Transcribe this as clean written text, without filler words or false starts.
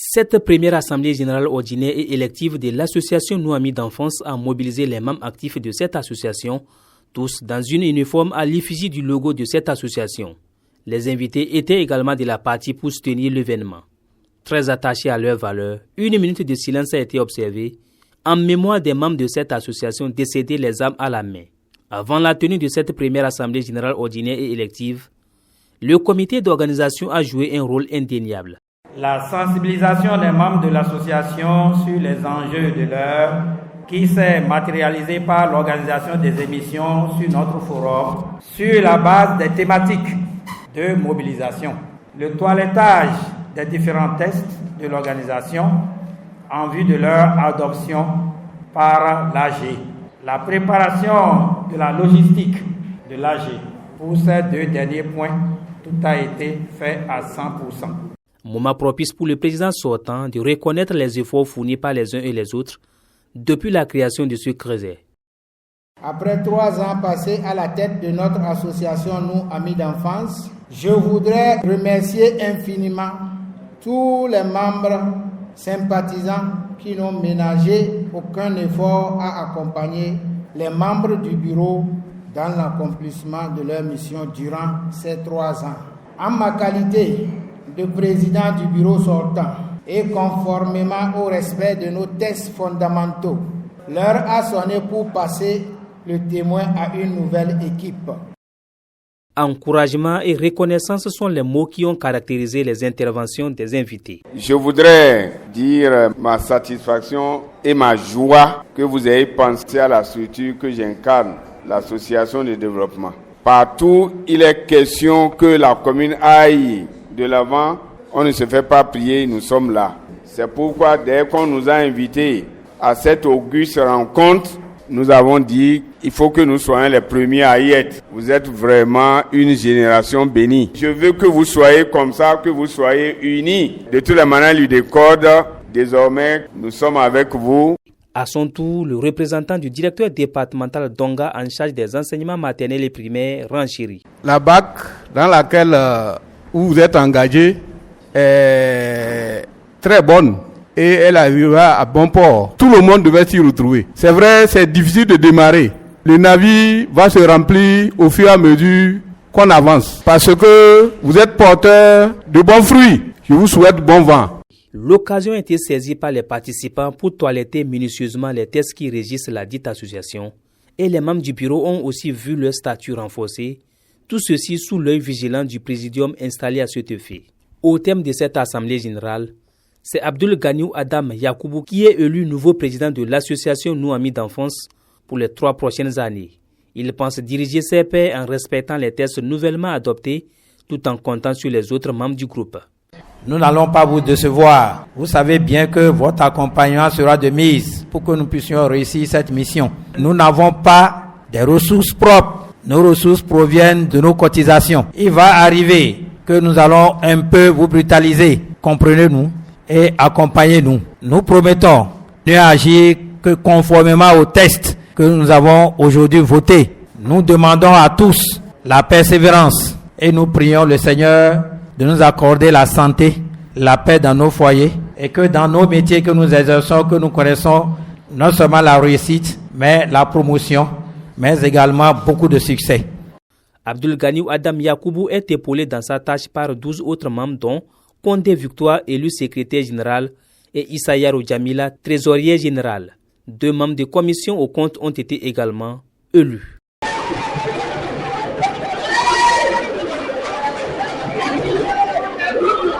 Cette première assemblée générale ordinaire et élective de l'association Nous Amis d'enfance a mobilisé les membres actifs de cette association, tous dans une uniforme à l'effigie du logo de cette association. Les invités étaient également de la partie pour soutenir l'événement. Très attachés à leurs valeurs, une minute de silence a été observée en mémoire des membres de cette association décédés les armes à la main. Avant la tenue de cette première assemblée générale ordinaire et élective, le comité d'organisation a joué un rôle indéniable. La sensibilisation des membres de l'association sur les enjeux de l'heure qui s'est matérialisée par l'organisation des émissions sur notre forum sur la base des thématiques de mobilisation. Le toilettage des différents tests de l'organisation en vue de leur adoption par l'AG. La préparation de la logistique de l'AG. Pour ces deux derniers points, tout a été fait à 100%. Moment propice pour le président sortant de reconnaître les efforts fournis par les uns et les autres depuis la création de ce creuset. Après 3 ans passés à la tête de notre association Nous Amis d'enfance, je voudrais remercier infiniment tous les membres sympathisants qui n'ont ménagé aucun effort à accompagner les membres du bureau dans l'accomplissement de leur mission durant ces 3 ans. En ma qualité de président du bureau sortant et conformément au respect de nos textes fondamentaux, l'heure a sonné pour passer le témoin à une nouvelle équipe. Encouragement et reconnaissance sont les mots qui ont caractérisé les interventions des invités. Je voudrais dire ma satisfaction et ma joie que vous ayez pensé à la structure que j'incarne, l'association de développement. Partout, il est question que la commune aille de l'avant. On ne se fait pas prier, nous sommes là. C'est pourquoi dès qu'on nous a invités à cette auguste rencontre, nous avons dit il faut que nous soyons les premiers à y être. Vous êtes vraiment une génération bénie. Je veux que vous soyez comme ça, que vous soyez unis. De toutes les manières, l'UDECODE, désormais, nous sommes avec vous. À son tour, le représentant du directeur départemental d'Onga en charge des enseignements maternels et primaires renchérit. La BAC dans laquelle vous êtes engagé est très bonne. Et elle arrivera à bon port. Tout le monde devait s'y retrouver. C'est vrai, c'est difficile de démarrer. Le navire va se remplir au fur et à mesure qu'on avance. Parce que vous êtes porteur de bons fruits. Je vous souhaite bon vent. L'occasion a été saisie par les participants pour toiletter minutieusement les tests qui régissent la dite association. Et les membres du bureau ont aussi vu leur statut renforcé. Tout ceci sous l'œil vigilant du présidium installé à cet effet. Au terme de cette assemblée générale, c'est Abdul Ganiou Adam Yakoubou qui est élu nouveau président de l'association Nous Amis d'enfance pour les 3 prochaines années. Il pense diriger ses pairs en respectant les tests nouvellement adoptés tout en comptant sur les autres membres du groupe. Nous n'allons pas vous décevoir. Vous savez bien que votre accompagnement sera de mise pour que nous puissions réussir cette mission. Nous n'avons pas des ressources propres. Nos ressources proviennent de nos cotisations. Il va arriver que nous allons un peu vous brutaliser. Comprenez-nous? Et accompagnez-nous. Nous promettons de agir que conformément aux tests que nous avons aujourd'hui votés. Nous demandons à tous la persévérance et nous prions le Seigneur de nous accorder la santé, la paix dans nos foyers et que dans nos métiers que nous exerçons, que nous connaissons non seulement la réussite, mais la promotion, mais également beaucoup de succès. Abdul Ganiou Adam Yakoubou est épaulé dans sa tâche par 12 autres membres dont Condé Victoire, élu secrétaire général, et Issa Yaro Jamila, trésorier général. 2 membres de commission aux comptes ont été également élus.